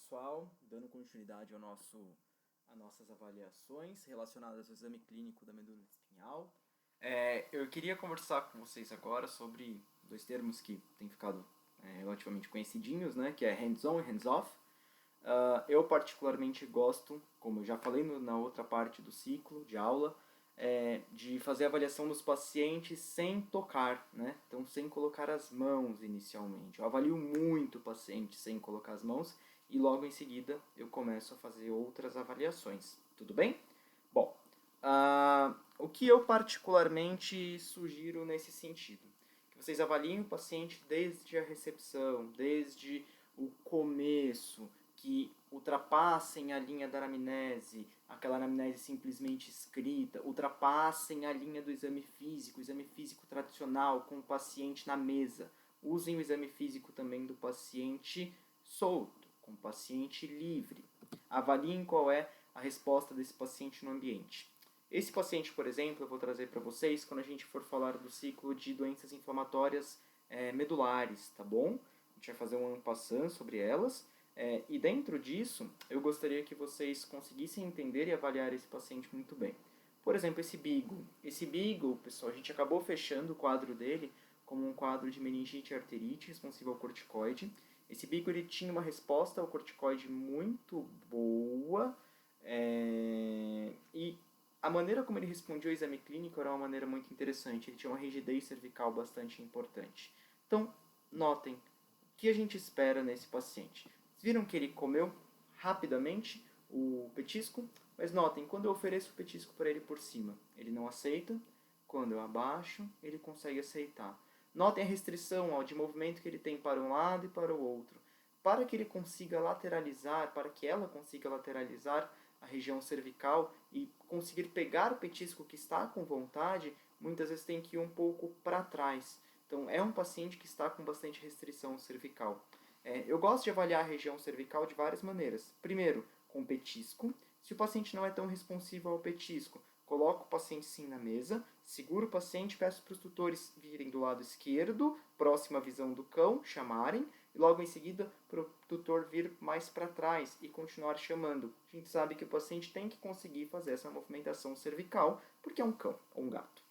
pessoal, dando continuidade às nossas avaliações relacionadas ao exame clínico da medula espinhal. Eu queria conversar com vocês agora sobre dois termos que têm ficado relativamente conhecidinhos, né, que é hands-on e hands-off. Eu particularmente gosto, como eu já falei na outra parte do ciclo de aula, de fazer a avaliação dos pacientes sem tocar, né? Então, sem colocar as mãos inicialmente. Eu avalio muito o paciente sem colocar as mãos e logo em seguida eu começo a fazer outras avaliações. Tudo bem? Bom, o que eu particularmente sugiro nesse sentido? Que vocês avaliem o paciente desde a recepção, desde o começo, que ultrapassem a linha da anamnese, aquela anamnese simplesmente escrita, ultrapassem a linha do exame físico, o exame físico tradicional com o paciente na mesa. Usem o exame físico também do paciente solto, com o paciente livre. Avaliem qual é a resposta desse paciente no ambiente. Esse paciente, por exemplo, eu vou trazer para vocês quando a gente for falar do ciclo de doenças inflamatórias medulares, tá bom? A gente vai fazer um en passant sobre elas. E dentro disso, eu gostaria que vocês conseguissem entender e avaliar esse paciente muito bem. Por exemplo, esse Beagle. Esse Beagle, pessoal, a gente acabou fechando o quadro dele como um quadro de meningite e arterite responsiva ao corticoide. Esse Beagle ele tinha uma resposta ao corticoide muito boa e a maneira como ele respondia ao exame clínico era uma maneira muito interessante. Ele tinha uma rigidez cervical bastante importante. Então, notem o que a gente espera nesse paciente. Viram que ele comeu rapidamente o petisco? Mas notem, quando eu ofereço o petisco para ele por cima, ele não aceita. Quando eu abaixo, ele consegue aceitar. Notem a restrição de movimento que ele tem para um lado e para o outro. Para que ele consiga lateralizar, para que ela consiga lateralizar a região cervical e conseguir pegar o petisco que está com vontade, muitas vezes tem que ir um pouco para trás. Então, é um paciente que está com bastante restrição cervical. Eu gosto de avaliar a região cervical de várias maneiras. Primeiro, com petisco. Se o paciente não é tão responsivo ao petisco, coloco o paciente sim na mesa, seguro o paciente, peço para os tutores virem do lado esquerdo, próxima à visão do cão, chamarem, e logo em seguida para o tutor vir mais para trás e continuar chamando. A gente sabe que o paciente tem que conseguir fazer essa movimentação cervical, porque é um cão ou um gato.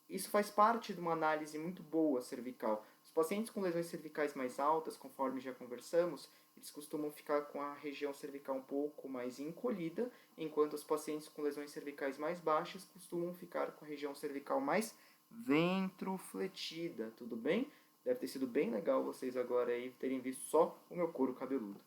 Isso faz parte de uma análise muito boa cervical. Os pacientes com lesões cervicais mais altas, conforme já conversamos, eles costumam ficar com a região cervical um pouco mais encolhida, enquanto os pacientes com lesões cervicais mais baixas costumam ficar com a região cervical mais ventrofletida, tudo bem? Deve ter sido bem legal vocês agora aí terem visto só o meu couro cabeludo.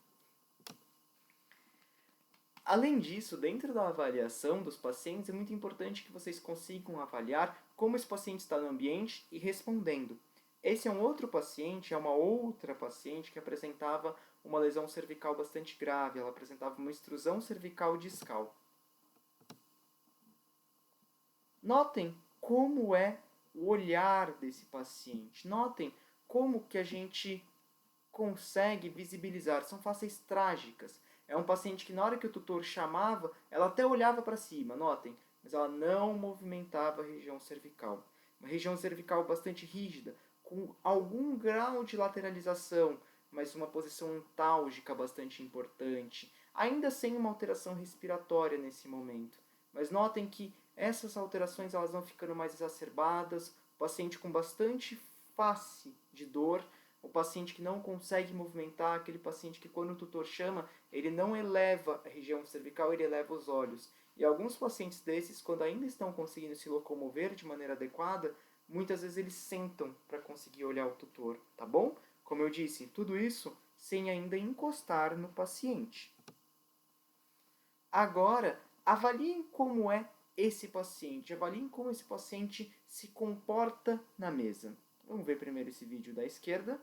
Além disso, dentro da avaliação dos pacientes, é muito importante que vocês consigam avaliar como esse paciente está no ambiente e respondendo. Esse é um outro paciente, é uma outra paciente que apresentava uma lesão cervical bastante grave. Ela apresentava uma extrusão cervical discal. Notem como é o olhar desse paciente. Notem como que a gente consegue visibilizar. São faces trágicas. É um paciente que na hora que o tutor chamava, ela até olhava para cima, notem, mas ela não movimentava a região cervical. Uma região cervical bastante rígida, com algum grau de lateralização, mas uma posição antálgica bastante importante, ainda sem uma alteração respiratória nesse momento. Mas notem que essas alterações elas vão ficando mais exacerbadas, o paciente com bastante face de dor, o paciente que não consegue movimentar, aquele paciente que quando o tutor chama, ele não eleva a região cervical, ele eleva os olhos. E alguns pacientes desses, quando ainda estão conseguindo se locomover de maneira adequada, muitas vezes eles sentam para conseguir olhar o tutor, tá bom? Como eu disse, tudo isso sem ainda encostar no paciente. Agora, avaliem como é esse paciente, avaliem como esse paciente se comporta na mesa. Vamos ver primeiro esse vídeo da esquerda.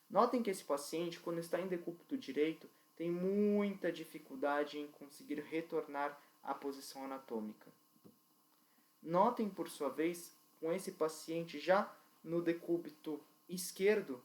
Notem que esse paciente, quando está em decúbito direito, tem muita dificuldade em conseguir retornar à posição anatômica. Notem, por sua vez, com esse paciente já no decúbito esquerdo,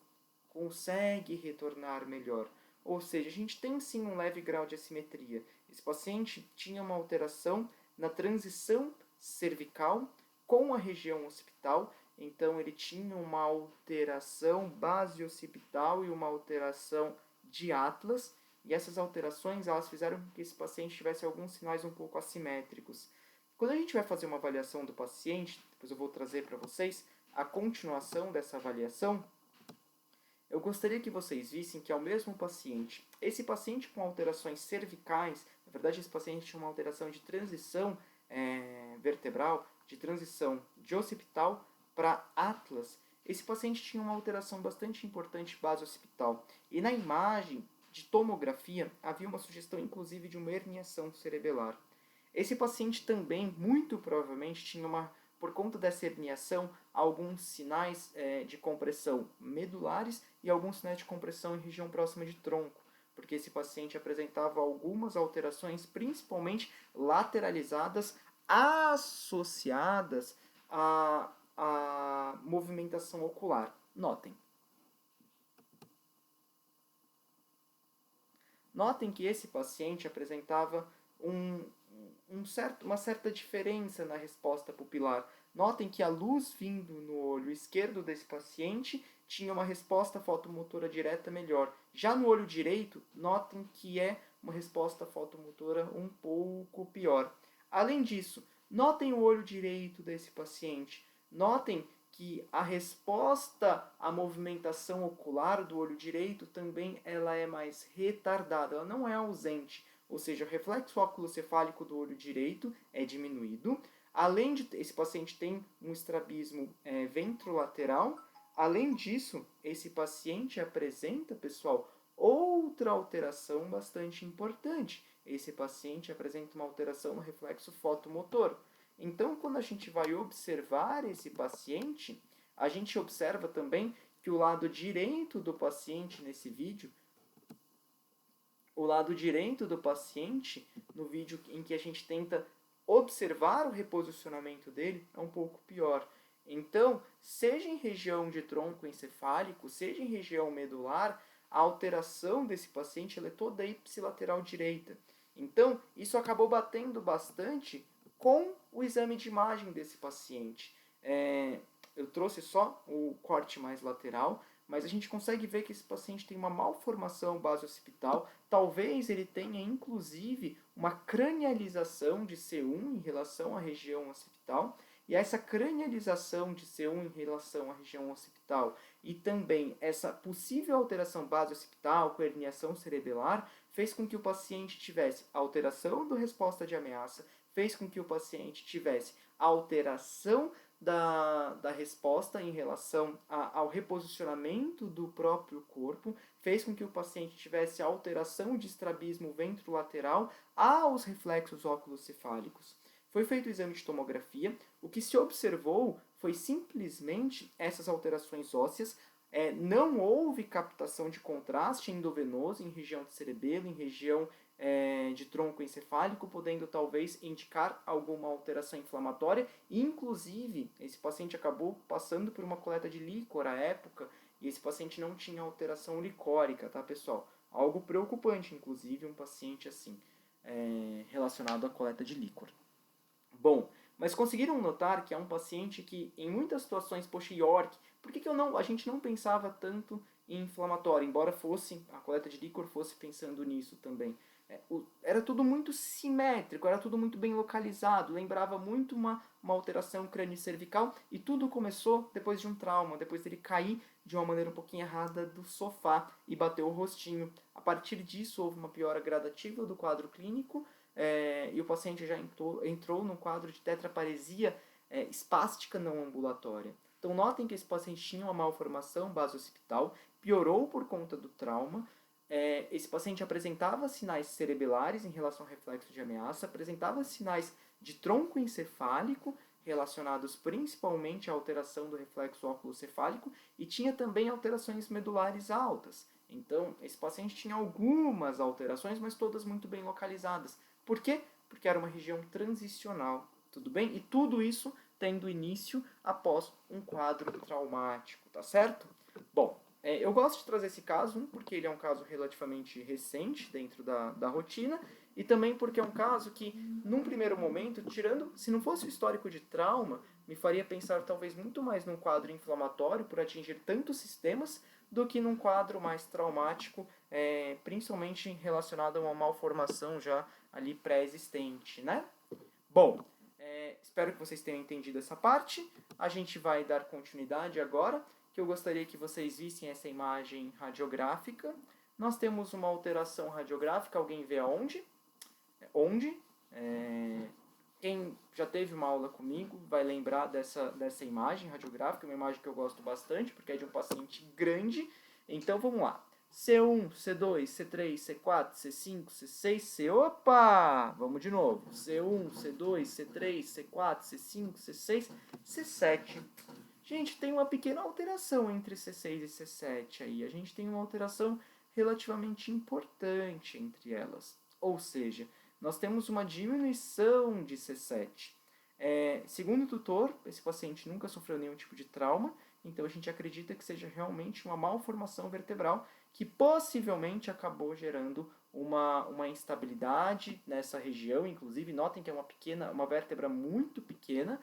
consegue retornar melhor. Ou seja, a gente tem sim um leve grau de assimetria. Esse paciente tinha uma alteração na transição cervical com a região occipital, Então, ele tinha uma alteração base-occipital e uma alteração de atlas. E essas alterações, elas fizeram com que esse paciente tivesse alguns sinais um pouco assimétricos. Quando a gente vai fazer uma avaliação do paciente, depois eu vou trazer para vocês a continuação dessa avaliação, eu gostaria que vocês vissem que é o mesmo paciente. Esse paciente com alterações cervicais, na verdade esse paciente tinha uma alteração de transição vertebral, de transição de occipital para atlas. Esse paciente tinha uma alteração bastante importante base-occipital. E na imagem de tomografia havia uma sugestão inclusive de uma herniação cerebelar. Esse paciente também, muito provavelmente, tinha por conta dessa herniação, alguns sinais de compressão medulares e alguns sinais de compressão em região próxima de tronco, porque esse paciente apresentava algumas alterações, principalmente lateralizadas, associadas à movimentação ocular. Notem. Notem que esse paciente apresentava uma certa diferença na resposta pupilar. Notem que a luz vindo no olho esquerdo desse paciente tinha uma resposta fotomotora direta melhor. Já no olho direito, notem que é uma resposta fotomotora um pouco pior. Além disso, notem o olho direito desse paciente. Notem que a resposta à movimentação ocular do olho direito também ela é mais retardada, ela não é ausente. Ou seja, o reflexo oculocefálico do olho direito é diminuído. Além de esse paciente tem um estrabismo ventrolateral. Além disso, esse paciente apresenta, pessoal, outra alteração bastante importante. Esse paciente apresenta uma alteração no reflexo fotomotor. Então, quando a gente vai observar esse paciente, a gente observa também que o lado direito do paciente nesse vídeo, o lado direito do paciente, no vídeo em que a gente tenta observar o reposicionamento dele, é um pouco pior. Então, seja em região de tronco encefálico, seja em região medular, a alteração desse paciente ela é toda ipsilateral direita. Então, isso acabou batendo bastante com o exame de imagem desse paciente. Eu trouxe só o corte mais lateral, mas a gente consegue ver que esse paciente tem uma malformação base-occipital. Talvez ele tenha, inclusive, uma cranialização de C1 em relação à região occipital. E essa cranialização de C1 em relação à região occipital e também essa possível alteração base-occipital com herniação cerebelar fez com que o paciente tivesse alteração da resposta de ameaça, fez com que o paciente tivesse alteração da resposta em relação ao reposicionamento do próprio corpo, fez com que o paciente tivesse alteração de estrabismo ventrolateral aos reflexos oculocefálicos. Foi feito o exame de tomografia, o que se observou foi simplesmente essas alterações ósseas, não houve captação de contraste endovenoso em região de cerebelo, em região de tronco encefálico, podendo talvez indicar alguma alteração inflamatória. Inclusive, esse paciente acabou passando por uma coleta de líquor à época e esse paciente não tinha alteração licórica, tá, pessoal? Algo preocupante, inclusive, um paciente assim, relacionado à coleta de líquor. Bom, mas conseguiram notar que é um paciente que, em muitas situações, poxa, York, por que a gente não pensava tanto em inflamatório, embora a coleta de líquor fosse pensando nisso também? Era tudo muito simétrico, era tudo muito bem localizado, lembrava muito uma alteração crânio-cervical e tudo começou depois de um trauma, depois dele cair de uma maneira um pouquinho errada do sofá e bater o rostinho. A partir disso houve uma piora gradativa do quadro clínico e o paciente já entrou num quadro de tetraparesia espástica não ambulatória. Então notem que esse paciente tinha uma malformação base-occipital, piorou por conta do trauma. Esse paciente apresentava sinais cerebelares em relação ao reflexo de ameaça, apresentava sinais de tronco encefálico relacionados principalmente à alteração do reflexo oculocefálico e tinha também alterações medulares altas. Então, esse paciente tinha algumas alterações, mas todas muito bem localizadas. Por quê? Porque era uma região transicional, tudo bem? E tudo isso tendo início após um quadro traumático, tá certo? Bom, eu gosto de trazer esse caso, porque ele é um caso relativamente recente dentro da rotina, e também porque é um caso que, num primeiro momento, tirando, se não fosse o histórico de trauma, me faria pensar talvez muito mais num quadro inflamatório por atingir tantos sistemas do que num quadro mais traumático, principalmente relacionado a uma malformação já ali pré-existente, né? Bom, espero que vocês tenham entendido essa parte. A gente vai dar continuidade agora, que eu gostaria que vocês vissem essa imagem radiográfica. Nós temos uma alteração radiográfica, alguém vê aonde? Onde? Quem já teve uma aula comigo vai lembrar dessa imagem radiográfica, uma imagem que eu gosto bastante, porque é de um paciente grande. Então vamos lá. C1, C2, C3, C4, C5, C6, C... Opa! Vamos de novo. C1, C2, C3, C4, C5, C6, C7. Gente, tem uma pequena alteração entre C6 e C7 aí. A gente tem uma alteração relativamente importante entre elas. Ou seja, nós temos uma diminuição de C7. Segundo o tutor, esse paciente nunca sofreu nenhum tipo de trauma, então a gente acredita que seja realmente uma malformação vertebral que possivelmente acabou gerando uma instabilidade nessa região. Inclusive, notem que é uma vértebra muito pequena.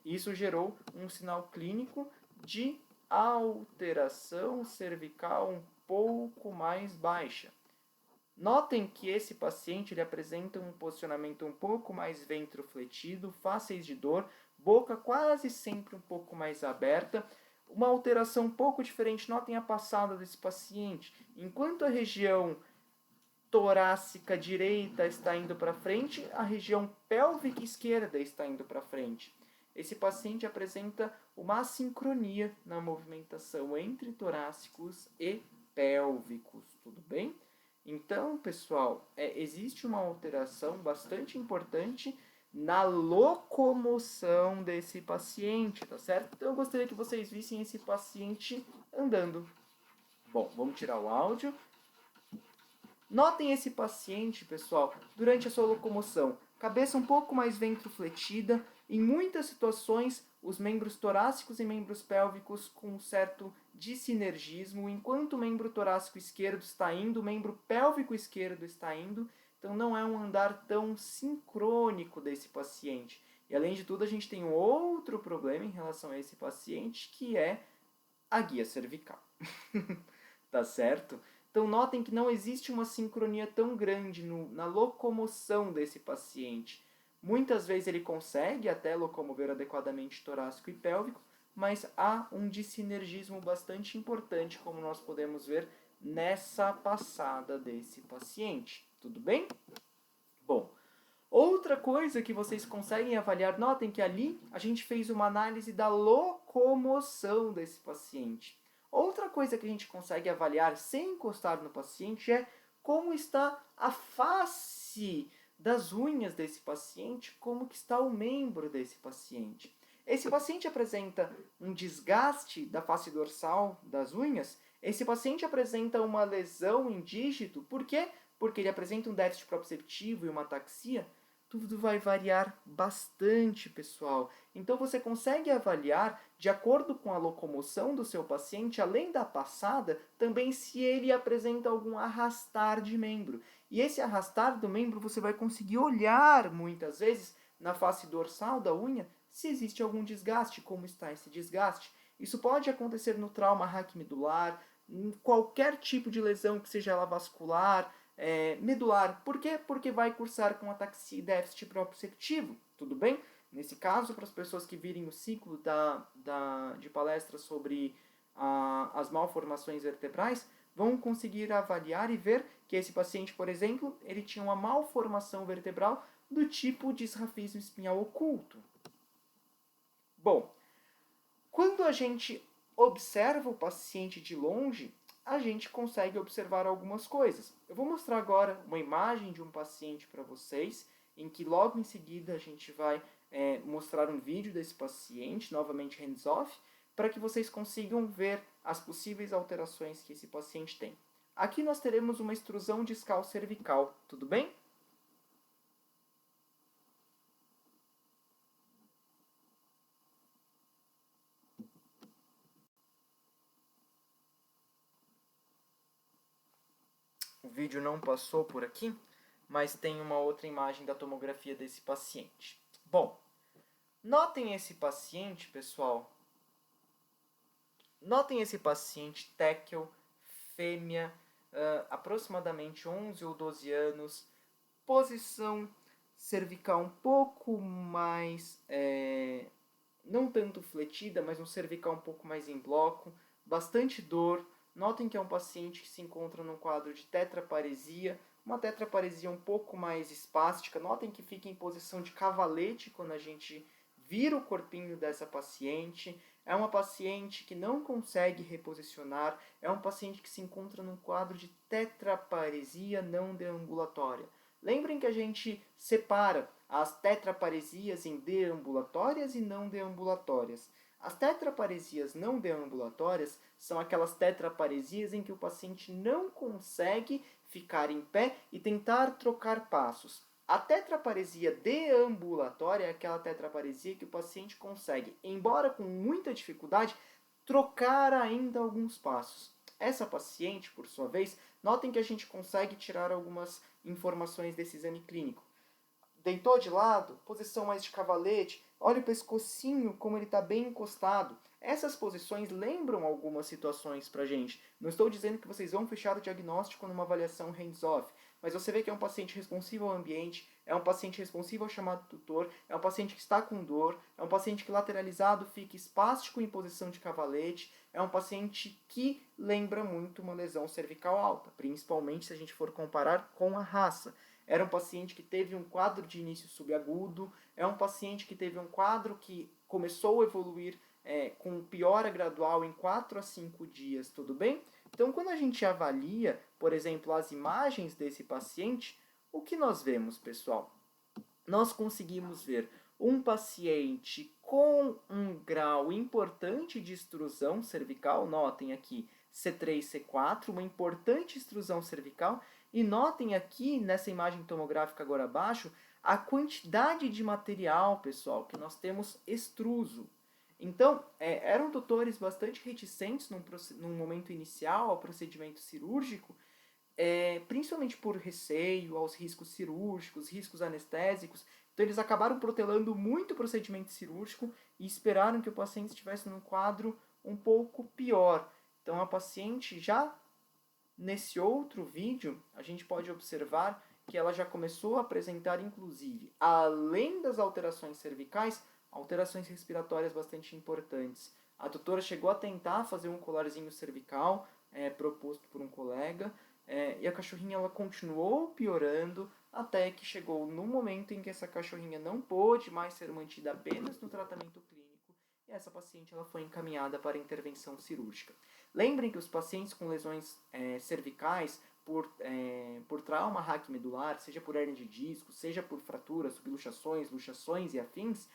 Isso gerou um sinal clínico de alteração cervical um pouco mais baixa. Notem que esse paciente ele apresenta um posicionamento um pouco mais ventrofletido, fáceis de dor, boca quase sempre um pouco mais aberta, uma alteração um pouco diferente. Notem a passada desse paciente. Enquanto a região torácica direita está indo para frente, a região pélvica esquerda está indo para frente. Esse paciente apresenta uma assincronia na movimentação entre torácicos e pélvicos, tudo bem? Então, pessoal, existe uma alteração bastante importante na locomoção desse paciente, tá certo? Então, eu gostaria que vocês vissem esse paciente andando. Bom, vamos tirar o áudio. Notem esse paciente, pessoal, durante a sua locomoção. Cabeça um pouco mais ventrofletida. Em muitas situações, os membros torácicos e membros pélvicos com um certo dissinergismo. Enquanto o membro torácico esquerdo está indo, o membro pélvico esquerdo está indo. Então, não é um andar tão sincrônico desse paciente. E, além de tudo, a gente tem um outro problema em relação a esse paciente, que é a guia cervical. Tá certo? Então, notem que não existe uma sincronia tão grande na locomoção desse paciente. Muitas vezes ele consegue até locomover adequadamente torácico e pélvico, mas há um dissinergismo bastante importante, como nós podemos ver nessa passada desse paciente. Tudo bem? Bom, outra coisa que vocês conseguem avaliar, notem que ali a gente fez uma análise da locomoção desse paciente. Outra coisa que a gente consegue avaliar sem encostar no paciente é como está a face das unhas desse paciente, como que está o membro desse paciente. Esse paciente apresenta um desgaste da face dorsal das unhas, esse paciente apresenta uma lesão em dígito, por quê? Porque ele apresenta um déficit proprioceptivo e uma ataxia. Tudo vai variar bastante, pessoal. Então, você consegue avaliar, de acordo com a locomoção do seu paciente, além da passada, também se ele apresenta algum arrastar de membro. E esse arrastar do membro, você vai conseguir olhar, muitas vezes, na face dorsal da unha, se existe algum desgaste, como está esse desgaste. Isso pode acontecer no trauma raquimedular, em qualquer tipo de lesão que seja ela vascular, medular. Por quê? Porque vai cursar com ataxia e déficit proprioceptivo, tudo bem? Nesse caso, para as pessoas que virem o ciclo de palestras sobre as malformações vertebrais, vão conseguir avaliar e ver que esse paciente, por exemplo, ele tinha uma malformação vertebral do tipo disrafismo espinhal oculto. Bom, quando a gente observa o paciente de longe, a gente consegue observar algumas coisas. Eu vou mostrar agora uma imagem de um paciente para vocês, em que logo em seguida a gente vai mostrar um vídeo desse paciente, novamente hands-off, para que vocês consigam ver as possíveis alterações que esse paciente tem. Aqui nós teremos uma extrusão discal cervical, tudo bem? O vídeo não passou por aqui. mas tem uma outra imagem da tomografia desse paciente. Bom, notem esse paciente, pessoal. Notem esse paciente teckel, fêmea, aproximadamente 11 ou 12 anos, posição cervical um pouco mais, não tanto fletida, mas um cervical um pouco mais em bloco, bastante dor. Notem que é um paciente que se encontra num quadro de tetraparesia, uma tetraparesia um pouco mais espástica. Notem que fica em posição de cavalete quando a gente vira o corpinho dessa paciente. É uma paciente que não consegue reposicionar, é um paciente que se encontra num quadro de tetraparesia não deambulatória. Lembrem que a gente separa as tetraparesias em deambulatórias e não deambulatórias. As tetraparesias não deambulatórias são aquelas tetraparesias em que o paciente não consegue ficar em pé e tentar trocar passos. A tetraparesia deambulatória é aquela tetraparesia que o paciente consegue, embora com muita dificuldade, trocar ainda alguns passos. Essa paciente, por sua vez, notem que a gente consegue tirar algumas informações desse exame clínico. Deitou de lado, posição mais de cavalete, olha o pescocinho como ele está bem encostado. Essas posições lembram algumas situações para a gente. Não estou dizendo que vocês vão fechar o diagnóstico numa avaliação hands-off, mas você vê que é um paciente responsivo ao ambiente, é um paciente responsivo ao chamado tutor, é um paciente que está com dor, é um paciente que lateralizado fica espástico em posição de cavalete, é um paciente que lembra muito uma lesão cervical alta, principalmente se a gente for comparar com a raça. Era um paciente que teve um quadro de início subagudo, é um paciente que teve um quadro que começou a evoluir com piora gradual em 4 a 5 dias, tudo bem? Então, quando a gente avalia, por exemplo, as imagens desse paciente, o que nós vemos, pessoal? Nós conseguimos ver um paciente com um grau importante de extrusão cervical, notem aqui C3, C4, uma importante extrusão cervical, e notem aqui nessa imagem tomográfica agora abaixo a quantidade de material, pessoal, que nós temos extruso. Então, eram tutores bastante reticentes num momento inicial ao procedimento cirúrgico, principalmente por receio aos riscos cirúrgicos, riscos anestésicos. Então, eles acabaram protelando muito o procedimento cirúrgico e esperaram que o paciente estivesse num quadro um pouco pior. Então, a paciente já nesse outro vídeo, a gente pode observar que ela já começou a apresentar, inclusive, além das alterações cervicais, alterações respiratórias bastante importantes. A tutora chegou a tentar fazer um colarzinho cervical, proposto por um colega, e a cachorrinha ela continuou piorando até que chegou no momento em que essa cachorrinha não pôde mais ser mantida apenas no tratamento clínico e essa paciente ela foi encaminhada para intervenção cirúrgica. Lembrem que os pacientes com lesões cervicais por trauma raquimedular, seja por hernia de disco, seja por fraturas, subluxações, luxações e afins,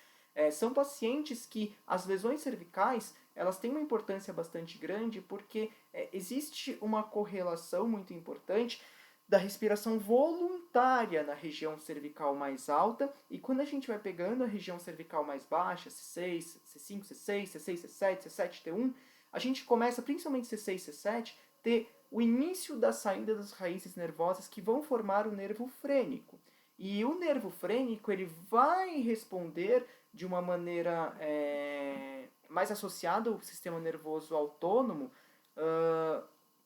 são pacientes que as lesões cervicais elas têm uma importância bastante grande porque existe uma correlação muito importante da respiração voluntária na região cervical mais alta e quando a gente vai pegando a região cervical mais baixa, C6, C5, C6, C6, C7, C7, T1, a gente começa, principalmente C6, C7, ter o início da saída das raízes nervosas que vão formar o nervo frênico. E o nervo frênico ele vai responder de uma maneira mais associada ao sistema nervoso autônomo,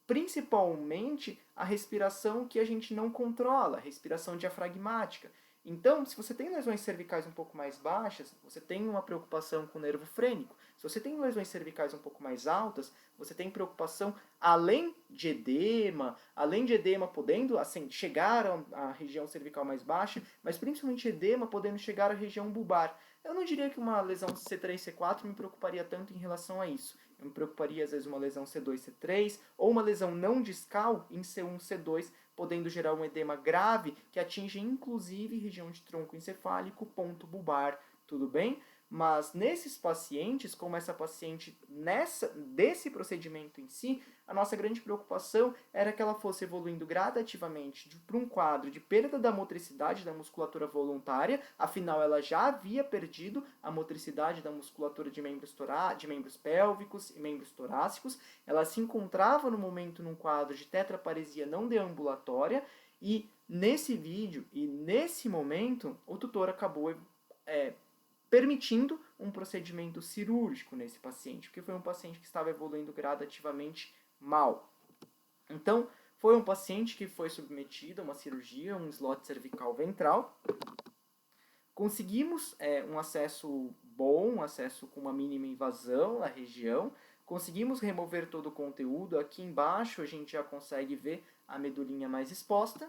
principalmente a respiração que a gente não controla, a respiração diafragmática. Então, se você tem lesões cervicais um pouco mais baixas, você tem uma preocupação com o nervo frênico. Se você tem lesões cervicais um pouco mais altas, você tem preocupação além de edema podendo chegar à região cervical mais baixa, mas principalmente edema podendo chegar à região bulbar. Eu não diria que uma lesão C3, C4 me preocuparia tanto em relação a isso. Eu me preocuparia, às vezes, uma lesão C2, C3, ou uma lesão não discal em C1, C2, podendo gerar um edema grave que atinge, inclusive, região de tronco encefálico, ponto bulbar, tudo bem? Mas nesses pacientes, como essa paciente desse procedimento em si, a nossa grande preocupação era que ela fosse evoluindo gradativamente para um quadro de perda da motricidade da musculatura voluntária, afinal ela já havia perdido a motricidade da musculatura de membros pélvicos e membros torácicos, ela se encontrava no momento num quadro de tetraparesia não deambulatória e nesse vídeo e nesse momento, o tutor acabou permitindo um procedimento cirúrgico nesse paciente, porque foi um paciente que estava evoluindo gradativamente mal. Então, foi um paciente que foi submetido a uma cirurgia, um slot cervical ventral. Conseguimos um acesso bom, um acesso com uma mínima invasão na região. Conseguimos remover todo o conteúdo. Aqui embaixo a gente já consegue ver a medulinha mais exposta.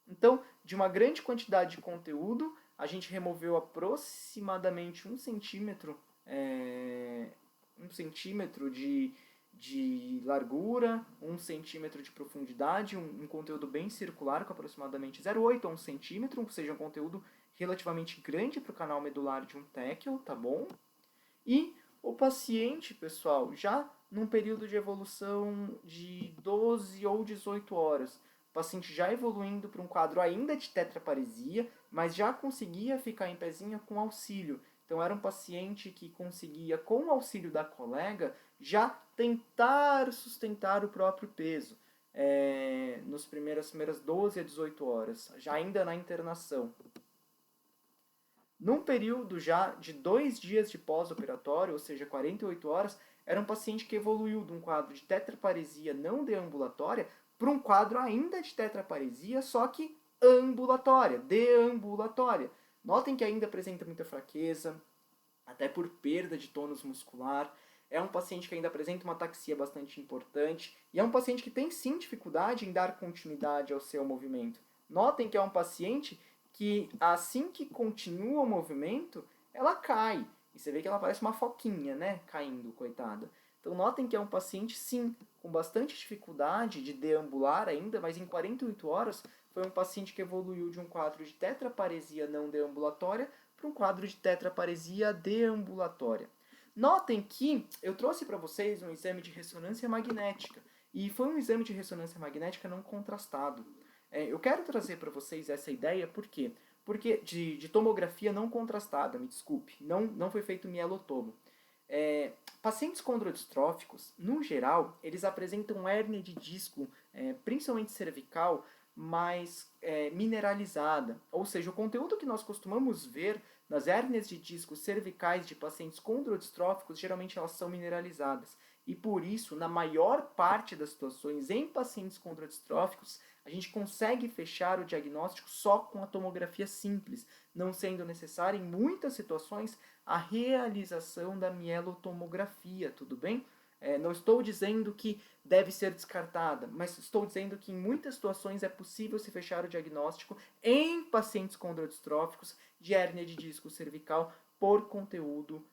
Então, de uma grande quantidade de conteúdo, a gente removeu aproximadamente 1 centímetro, de largura, 1 centímetro de profundidade, um conteúdo bem circular, com aproximadamente 0,8 a 1 centímetro, ou seja, um conteúdo relativamente grande para o canal medular de um téquio, tá bom? E o paciente, pessoal, já num período de evolução de 12 ou 18 horas, o paciente já evoluindo para um quadro ainda de tetraparesia, mas já conseguia ficar em pezinha com auxílio. Então era um paciente que conseguia, com o auxílio da colega, já tentar sustentar o próprio peso nos primeiras 12 a 18 horas, já ainda na internação. Num período já de 2 dias de pós-operatório, ou seja, 48 horas, era um paciente que evoluiu de um quadro de tetraparesia não deambulatória para um quadro ainda de tetraparesia, só que ambulatória, deambulatória. Notem que ainda apresenta muita fraqueza, até por perda de tônus muscular. É um paciente que ainda apresenta uma ataxia bastante importante e é um paciente que tem sim dificuldade em dar continuidade ao seu movimento. Notem que é um paciente que assim que continua o movimento, ela cai. E você vê que ela parece uma foquinha, né? Caindo, coitada. Então notem que é um paciente, sim, com bastante dificuldade de deambular ainda, mas em 48 horas foi um paciente que evoluiu de um quadro de tetraparesia não deambulatória para um quadro de tetraparesia deambulatória. Notem que eu trouxe para vocês um exame de ressonância magnética, e foi um exame de ressonância magnética não contrastado. Eu quero trazer para vocês essa ideia, por quê? Porque de tomografia não contrastada, me desculpe, não foi feito mielotomo. Pacientes condrodistróficos, no geral, eles apresentam hérnia de disco, principalmente cervical, mais mineralizada. Ou seja, o conteúdo que nós costumamos ver nas hérnias de disco cervicais de pacientes condrodistróficos, geralmente elas são mineralizadas. E por isso, na maior parte das situações em pacientes condrodistróficos, a gente consegue fechar o diagnóstico só com a tomografia simples, não sendo necessária, em muitas situações, a realização da mielotomografia, tudo bem? Não estou dizendo que deve ser descartada, mas estou dizendo que em muitas situações é possível se fechar o diagnóstico em pacientes condrodistróficos de hérnia de disco cervical por conteúdo,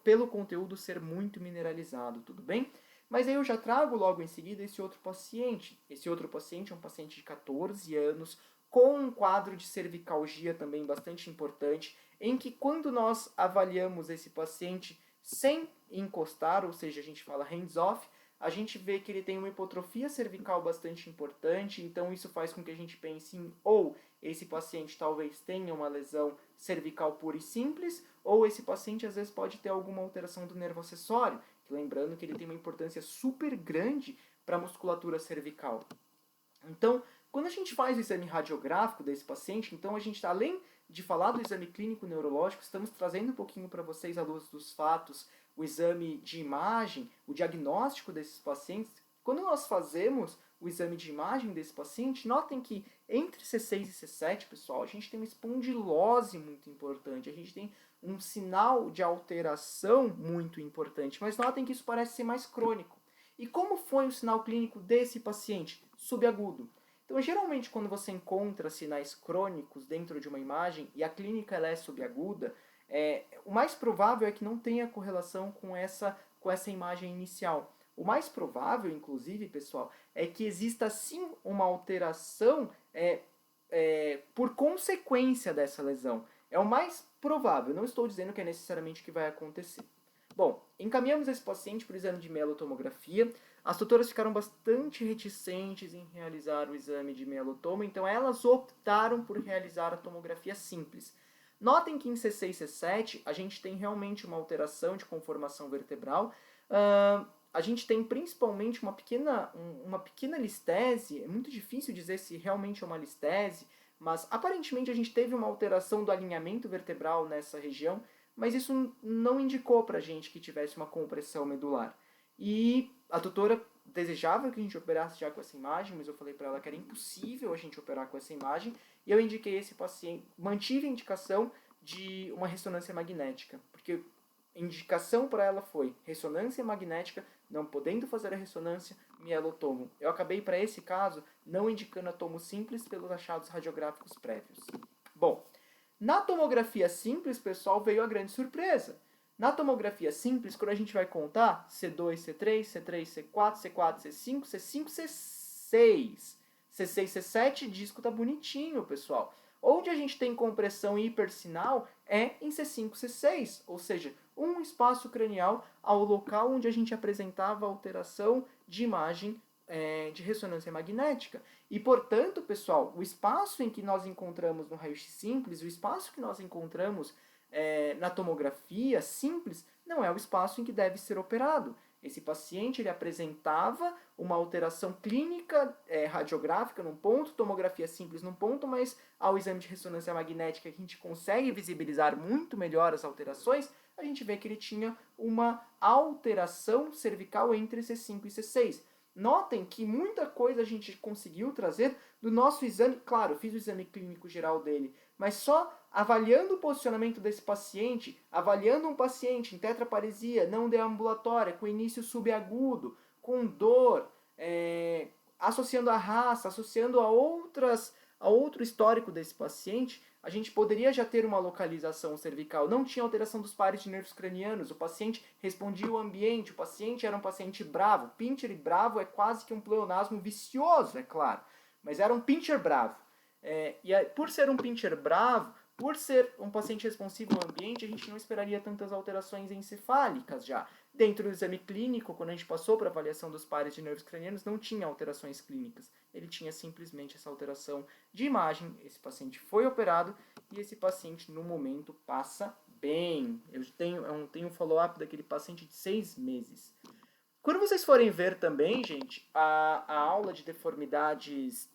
pelo conteúdo ser muito mineralizado, tudo bem? Mas aí eu já trago logo em seguida esse outro paciente. Esse outro paciente é um paciente de 14 anos, com um quadro de cervicalgia também bastante importante, em que quando nós avaliamos esse paciente sem encostar, ou seja, a gente fala hands-off, a gente vê que ele tem uma hipotrofia cervical bastante importante, então isso faz com que a gente pense em ou esse paciente talvez tenha uma lesão cervical pura e simples, ou esse paciente às vezes pode ter alguma alteração do nervo acessório, lembrando que ele tem uma importância super grande para a musculatura cervical. Então, quando a gente faz o exame radiográfico desse paciente, então a gente, além de falar do exame clínico neurológico, estamos trazendo um pouquinho para vocês, à luz dos fatos, o exame de imagem, o diagnóstico desses pacientes. Quando nós fazemos o exame de imagem desse paciente, notem que entre C6 e C7, pessoal, a gente tem uma espondilose muito importante, a gente tem um sinal de alteração muito importante, mas notem que isso parece ser mais crônico. E como foi o sinal clínico desse paciente? Subagudo. Então, geralmente, quando você encontra sinais crônicos dentro de uma imagem e a clínica ela é subaguda, o mais provável é que não tenha correlação com essa imagem inicial. O mais provável, inclusive, pessoal, é que exista sim uma alteração por consequência dessa lesão. É o mais provável, não estou dizendo que é necessariamente o que vai acontecer. Bom, encaminhamos esse paciente para o exame de mielotomografia. As tutoras ficaram bastante reticentes em realizar o exame de mielotomo, então elas optaram por realizar a tomografia simples. Notem que em C6 e C7 a gente tem realmente uma alteração de conformação vertebral, a gente tem principalmente uma pequena listese, é muito difícil dizer se realmente é uma listese, mas aparentemente a gente teve uma alteração do alinhamento vertebral nessa região, mas isso não indicou pra gente que tivesse uma compressão medular. E a doutora desejava que a gente operasse já com essa imagem, mas eu falei para ela que era impossível a gente operar com essa imagem, e eu indiquei esse paciente, mantive a indicação de uma ressonância magnética, porque a indicação para ela foi ressonância magnética, não podendo fazer a ressonância, mielotomo. Eu acabei, para esse caso, não indicando a tomo simples pelos achados radiográficos prévios. Bom, na tomografia simples, pessoal, veio a grande surpresa. Na tomografia simples, quando a gente vai contar C2, C3, C3, C4, C4, C5, C5, C6. C6, C7, disco tá bonitinho, pessoal. Onde a gente tem compressão hipersinal é em C5, C6, ou seja, um espaço cranial ao local onde a gente apresentava alteração de imagem de ressonância magnética. E, portanto, pessoal, o espaço em que nós encontramos no raio-x simples, o espaço que nós encontramos na tomografia simples, não é o espaço em que deve ser operado. Esse paciente ele apresentava uma alteração clínica radiográfica num ponto, tomografia simples num ponto, mas ao exame de ressonância magnética a gente consegue visibilizar muito melhor as alterações, a gente vê que ele tinha uma alteração cervical entre C5 e C6. Notem que muita coisa a gente conseguiu trazer do nosso exame. Claro, eu fiz o exame clínico geral dele, mas só avaliando o posicionamento desse paciente, avaliando um paciente em tetraparesia não deambulatória, com início subagudo, com dor, associando a raça, associando a outro histórico desse paciente, a gente poderia já ter uma localização cervical. Não tinha alteração dos pares de nervos cranianos, o paciente respondia ao ambiente, o paciente era um paciente bravo. Pincher e bravo é quase que um pleonasmo vicioso, é claro, mas era um pincher bravo. Por ser um pincher bravo, por ser um paciente responsivo ao ambiente, a gente não esperaria tantas alterações encefálicas já. Dentro do exame clínico, quando a gente passou para a avaliação dos pares de nervos cranianos, não tinha alterações clínicas. Ele tinha simplesmente essa alteração de imagem. Esse paciente foi operado e esse paciente, no momento, passa bem. Eu tenho um follow-up daquele paciente de 6 meses. Quando vocês forem ver também, gente, a aula de deformidades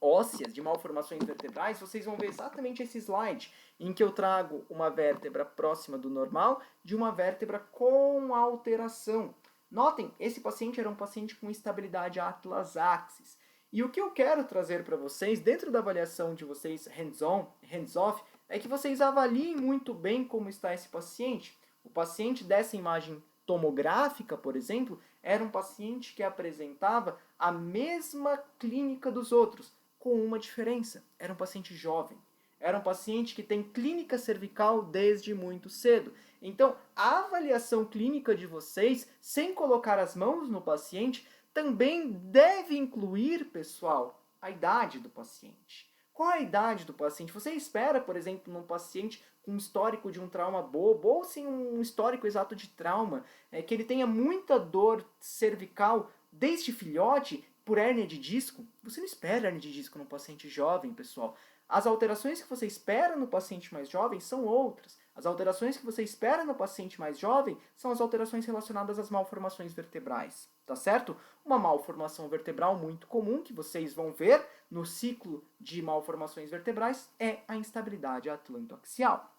ósseas, de malformações vertebrais, vocês vão ver exatamente esse slide em que eu trago uma vértebra próxima do normal de uma vértebra com alteração. Notem, esse paciente era um paciente com instabilidade atlas axis. E o que eu quero trazer para vocês, dentro da avaliação de vocês hands-on, hands-off, é que vocês avaliem muito bem como está esse paciente. O paciente dessa imagem tomográfica, por exemplo, era um paciente que apresentava a mesma clínica dos outros, com uma diferença. Era um paciente jovem. Era um paciente que tem clínica cervical desde muito cedo. Então, a avaliação clínica de vocês, sem colocar as mãos no paciente, também deve incluir, pessoal, a idade do paciente. Qual a idade do paciente? Você espera, por exemplo, num paciente com um histórico de um trauma bobo, ou sim um histórico exato de trauma, que ele tenha muita dor cervical desde filhote, por hérnia de disco? Você não espera hérnia de disco num paciente jovem, pessoal. As alterações que você espera no paciente mais jovem são outras. As alterações que você espera no paciente mais jovem são as alterações relacionadas às malformações vertebrais, tá certo? Uma malformação vertebral muito comum que vocês vão ver no ciclo de malformações vertebrais é a instabilidade atlantoaxial.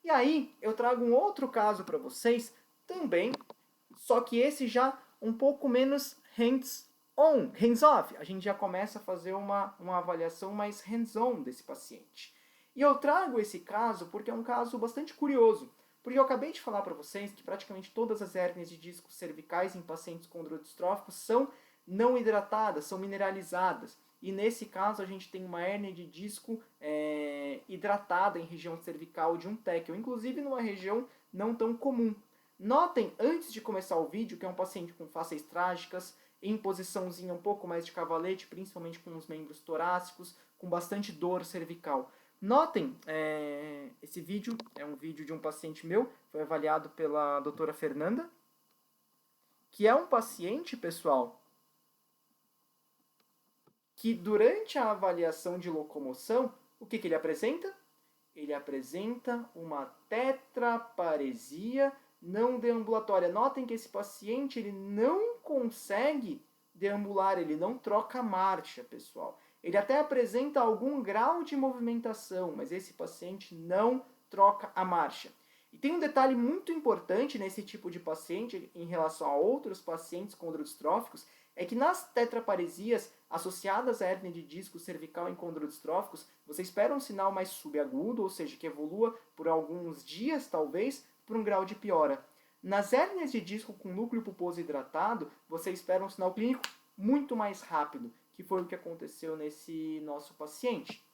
E aí, eu trago um outro caso para vocês também, só que esse já um pouco menos hands-off. A gente já começa a fazer uma avaliação mais hands-on desse paciente. E eu trago esse caso porque é um caso bastante curioso. Porque eu acabei de falar para vocês que praticamente todas as hérnias de discos cervicais em pacientes condrodistróficos são não hidratadas, são mineralizadas. E nesse caso a gente tem uma hérnia de disco hidratada em região cervical de um téquio, inclusive numa região não tão comum. Notem, antes de começar o vídeo, que é um paciente com faces trágicas, em posiçãozinha um pouco mais de cavalete, principalmente com os membros torácicos, com bastante dor cervical. Notem, esse vídeo é um vídeo de um paciente meu, foi avaliado pela doutora Fernanda, que é um paciente, pessoal, que durante a avaliação de locomoção, o que ele apresenta? Ele apresenta uma tetraparesia não deambulatória. Notem que esse paciente ele não consegue deambular, ele não troca marcha, pessoal. Ele até apresenta algum grau de movimentação, mas esse paciente não troca a marcha. E tem um detalhe muito importante nesse tipo de paciente em relação a outros pacientes condrodistróficos, é que nas tetraparesias associadas à hérnia de disco cervical em condrodistróficos, você espera um sinal mais subagudo, ou seja, que evolua por alguns dias, talvez, por um grau de piora. Nas hérnias de disco com núcleo pulposo hidratado, você espera um sinal clínico muito mais rápido, que foi o que aconteceu nesse nosso paciente.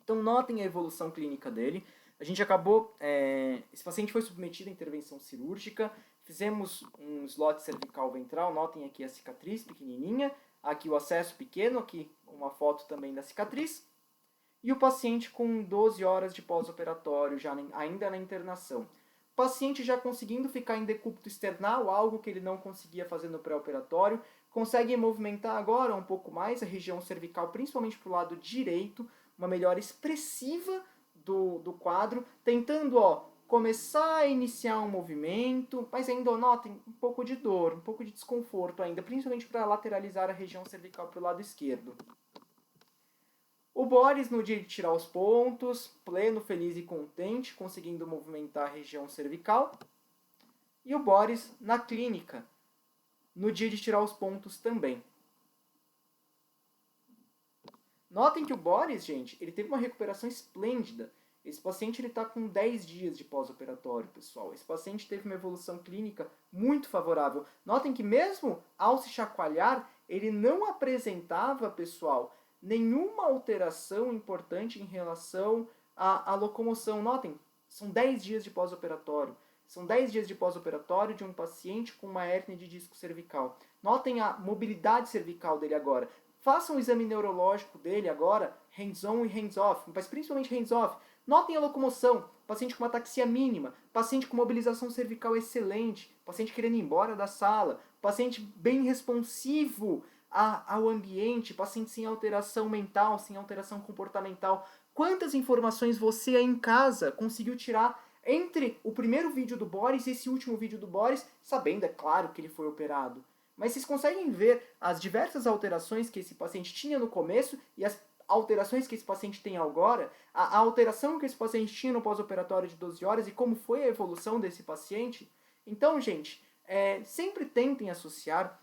Então, notem a evolução clínica dele. A gente acabou... esse paciente foi submetido à intervenção cirúrgica. Fizemos um slot cervical ventral. Notem aqui a cicatriz pequenininha. Aqui o acesso pequeno. Aqui uma foto também da cicatriz. E o paciente com 12 horas de pós-operatório, ainda na internação. O paciente já conseguindo ficar em decúbito external, algo que ele não conseguia fazer no pré-operatório. Consegue movimentar agora um pouco mais a região cervical, principalmente para o lado direito. Uma melhora expressiva do quadro, tentando começar a iniciar um movimento, mas ainda notem um pouco de dor, um pouco de desconforto ainda, principalmente para lateralizar a região cervical para o lado esquerdo. O Boris, no dia de tirar os pontos, pleno, feliz e contente, conseguindo movimentar a região cervical. E o Boris na clínica, no dia de tirar os pontos também. Notem que o Boris, gente, ele teve uma recuperação esplêndida. Esse paciente está com 10 dias de pós-operatório, pessoal. Esse paciente teve uma evolução clínica muito favorável. Notem que mesmo ao se chacoalhar, ele não apresentava, pessoal, nenhuma alteração importante em relação à locomoção. Notem, são 10 dias de pós-operatório. São 10 dias de pós-operatório de um paciente com uma hérnia de disco cervical. Notem a mobilidade cervical dele agora. Façam o exame neurológico dele agora, hands-on e hands-off, mas principalmente hands-off. Notem a locomoção, paciente com uma ataxia mínima, paciente com mobilização cervical excelente, paciente querendo ir embora da sala, paciente bem responsivo ao ambiente, paciente sem alteração mental, sem alteração comportamental. Quantas informações você aí em casa conseguiu tirar entre o primeiro vídeo do Boris e esse último vídeo do Boris, sabendo, é claro, que ele foi operado? Mas vocês conseguem ver as diversas alterações que esse paciente tinha no começo e as alterações que esse paciente tem agora, a alteração que esse paciente tinha no pós-operatório de 12 horas e como foi a evolução desse paciente? Então, gente, sempre tentem associar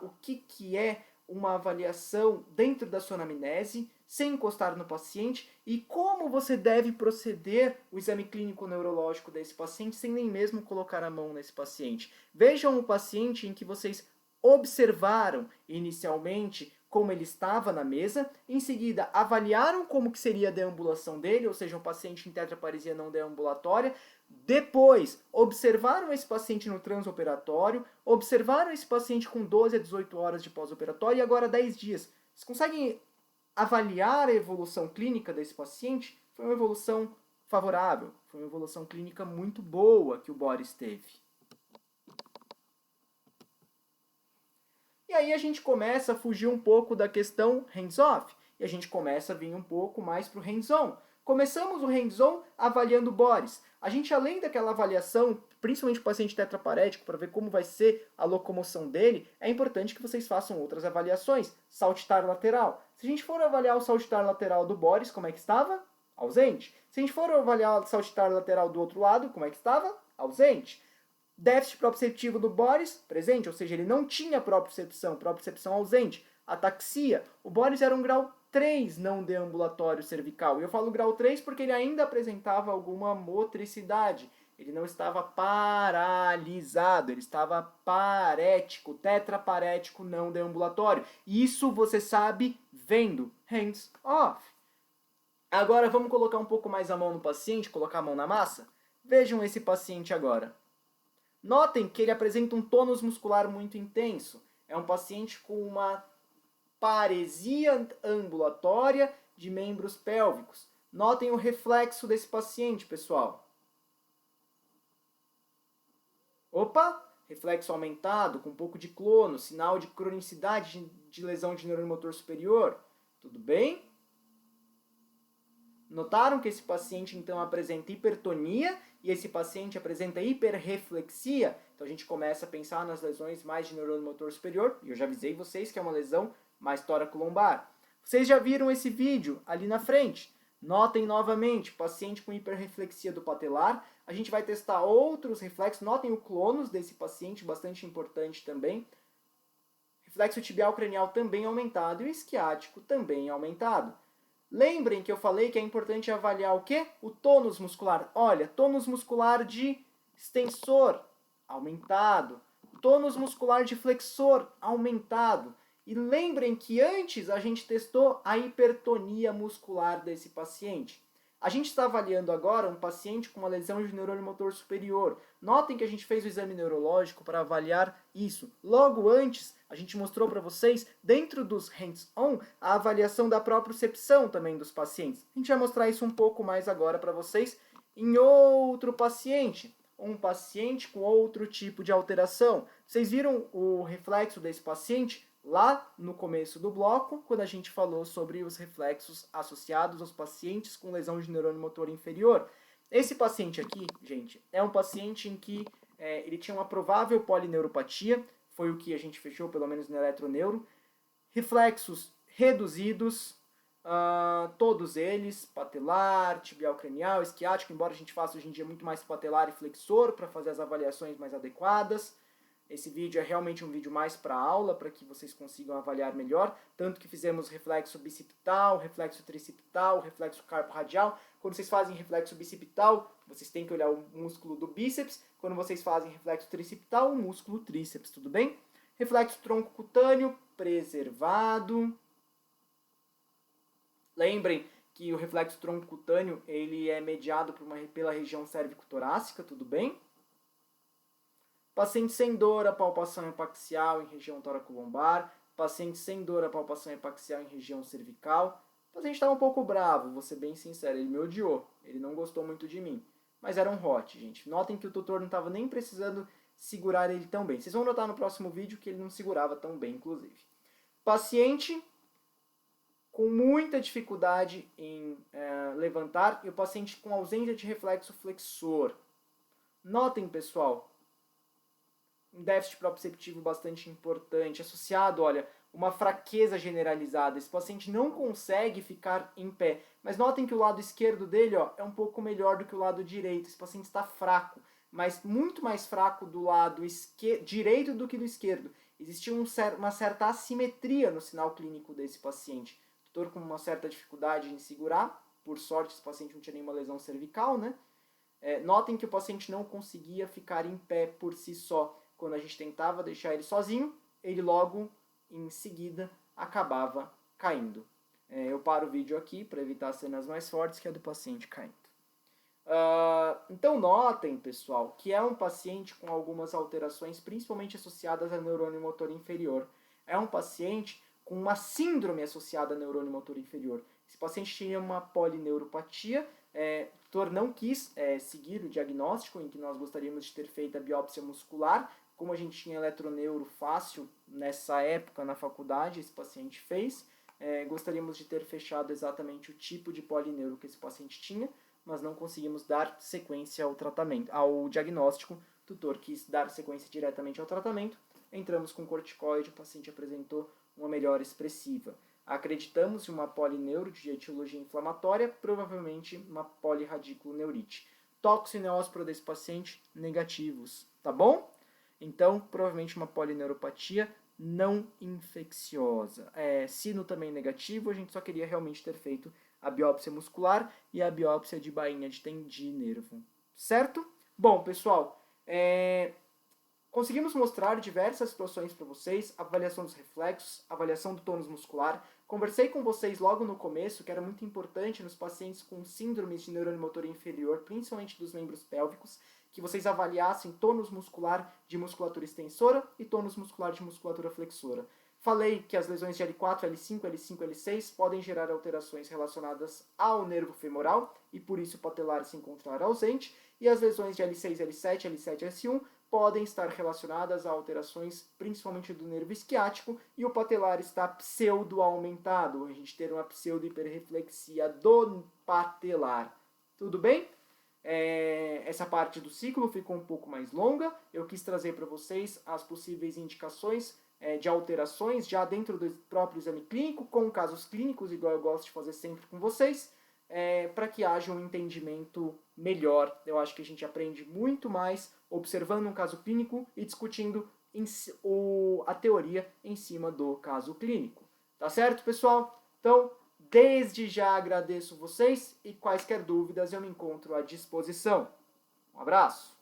o que é uma avaliação dentro da sua anamnese, sem encostar no paciente, e como você deve proceder o exame clínico neurológico desse paciente sem nem mesmo colocar a mão nesse paciente. Vejam o paciente em que vocês observaram inicialmente como ele estava na mesa, em seguida avaliaram como que seria a deambulação dele, ou seja, um paciente em tetraparesia não deambulatória, depois observaram esse paciente no transoperatório, observaram esse paciente com 12 a 18 horas de pós-operatório e agora 10 dias. Vocês conseguem avaliar a evolução clínica desse paciente? Foi uma evolução favorável, foi uma evolução clínica muito boa que o Boris teve. E aí a gente começa a fugir um pouco da questão hands-off. E a gente começa a vir um pouco mais para o hands-on. Começamos o hands-on avaliando o Boris. A gente, além daquela avaliação, principalmente o paciente tetraparético, para ver como vai ser a locomoção dele, é importante que vocês façam outras avaliações. Saltitar lateral. Se a gente for avaliar o saltitar lateral do Boris, como é que estava? Ausente. Se a gente for avaliar o saltitar lateral do outro lado, como é que estava? Ausente. Déficit proprioceptivo do Boris, presente, ou seja, ele não tinha propriocepção ausente. Ataxia, o Boris era um grau 3 não deambulatório cervical. E eu falo grau 3 porque ele ainda apresentava alguma motricidade. Ele não estava paralisado, ele estava parético, tetraparético não deambulatório. Isso você sabe vendo, hands off. Agora vamos colocar um pouco mais a mão no paciente, colocar a mão na massa? Vejam esse paciente agora. Notem que ele apresenta um tônus muscular muito intenso. É um paciente com uma paresia ambulatória de membros pélvicos. Notem o reflexo desse paciente, pessoal. Opa! Reflexo aumentado, com um pouco de clono, sinal de cronicidade de lesão de neuromotor superior. Tudo bem? Notaram que esse paciente então apresenta hipertonia e esse paciente apresenta hiperreflexia? Então a gente começa a pensar nas lesões mais de neurônio motor superior, e eu já avisei vocês que é uma lesão mais tóraco-lombar. Vocês já viram esse vídeo ali na frente? Notem novamente, paciente com hiperreflexia do patelar. A gente vai testar outros reflexos. Notem o clonus desse paciente, bastante importante também. Reflexo tibial cranial também aumentado e o isquiático também aumentado. Lembrem que eu falei que é importante avaliar o quê? O tônus muscular. Olha, tônus muscular de extensor aumentado. Tônus muscular de flexor aumentado. E lembrem que antes a gente testou a hipertonia muscular desse paciente. A gente está avaliando agora um paciente com uma lesão de neurônio motor superior. Notem que a gente fez o exame neurológico para avaliar isso. Logo antes, a gente mostrou para vocês, dentro dos hands-on, a avaliação da propriocepção também dos pacientes. A gente vai mostrar isso um pouco mais agora para vocês em outro paciente. Um paciente com outro tipo de alteração. Vocês viram o reflexo desse paciente lá no começo do bloco, quando a gente falou sobre os reflexos associados aos pacientes com lesão de neurônio motor inferior. Esse paciente aqui, gente, é um paciente em que ele tinha uma provável polineuropatia, foi o que a gente fechou, pelo menos no eletroneuro. Reflexos reduzidos, todos eles, patelar, tibial cranial, isquiático, embora a gente faça hoje em dia muito mais patelar e flexor para fazer as avaliações mais adequadas. Esse vídeo é realmente um vídeo mais para aula, para que vocês consigam avaliar melhor. Tanto que fizemos reflexo bicipital, reflexo tricipital, reflexo carpo-radial. Quando vocês fazem reflexo bicipital, vocês têm que olhar o músculo do bíceps. Quando vocês fazem reflexo tricipital, o músculo tríceps, tudo bem? Reflexo tronco cutâneo, preservado. Lembrem que o reflexo tronco cutâneo ele é mediado pela região cérvico-torácica, tudo bem? Paciente sem dor, a palpação epaxial em região tóraco-lombar. Paciente sem dor, a palpação epaxial em região cervical. O paciente estava um pouco bravo, vou ser bem sincero, ele me odiou. Ele não gostou muito de mim. Mas era um hot, gente. Notem que o tutor não estava nem precisando segurar ele tão bem. Vocês vão notar no próximo vídeo que ele não segurava tão bem, inclusive. Paciente com muita dificuldade em levantar e o paciente com ausência de reflexo flexor. Notem, pessoal, um déficit proprioceptivo bastante importante, associado, olha, uma fraqueza generalizada. Esse paciente não consegue ficar em pé. Mas notem que o lado esquerdo dele é um pouco melhor do que o lado direito. Esse paciente está fraco, mas muito mais fraco do lado direito do que do esquerdo. Existia uma certa assimetria no sinal clínico desse paciente. O tutor com uma certa dificuldade em segurar. Por sorte, esse paciente não tinha nenhuma lesão cervical, né? Notem que o paciente não conseguia ficar em pé por si só. Quando a gente tentava deixar ele sozinho, ele logo em seguida acabava caindo. Eu paro o vídeo aqui para evitar cenas mais fortes, que é do paciente caindo. Então notem, pessoal, que é um paciente com algumas alterações, principalmente associadas a neurônio motor inferior. É um paciente com uma síndrome associada a neurônio motor inferior. Esse paciente tinha uma polineuropatia. O tutor não quis seguir o diagnóstico, em que nós gostaríamos de ter feito a biópsia muscular. Como a gente tinha eletroneuro fácil nessa época na faculdade, esse paciente fez. Gostaríamos de ter fechado exatamente o tipo de polineuro que esse paciente tinha, mas não conseguimos dar sequência ao tratamento, ao diagnóstico. O tutor quis dar sequência diretamente ao tratamento. Entramos com corticoide, o paciente apresentou uma melhora expressiva. Acreditamos em uma polineuro de etiologia inflamatória, provavelmente uma polirradiculoneurite. Tóxico e neósporo desse paciente, negativos, tá bom? Então, provavelmente uma polineuropatia não infecciosa. Sino também negativo, a gente só queria realmente ter feito a biópsia muscular e a biópsia de bainha de tendinervo. Certo? Bom, pessoal, conseguimos mostrar diversas situações para vocês, avaliação dos reflexos, avaliação do tônus muscular. Conversei com vocês logo no começo que era muito importante nos pacientes com síndromes de neurônio motor inferior, principalmente dos membros pélvicos, que vocês avaliassem tônus muscular de musculatura extensora e tônus muscular de musculatura flexora. Falei que as lesões de L4, L5, L5, L6 podem gerar alterações relacionadas ao nervo femoral e por isso o patelar se encontrar ausente, e as lesões de L6, L7, L7, S1 podem estar relacionadas a alterações principalmente do nervo isquiático e o patelar está pseudo-aumentado, a gente ter uma pseudo-hiperreflexia do patelar. Tudo bem? Essa parte do ciclo ficou um pouco mais longa. Eu quis trazer para vocês as possíveis indicações de alterações já dentro do próprio exame clínico, com casos clínicos, igual eu gosto de fazer sempre com vocês, para que haja um entendimento melhor. Eu acho que a gente aprende muito mais observando um caso clínico e discutindo a teoria em cima do caso clínico. Tá certo, pessoal? Então, desde já agradeço vocês e quaisquer dúvidas eu me encontro à disposição. Um abraço!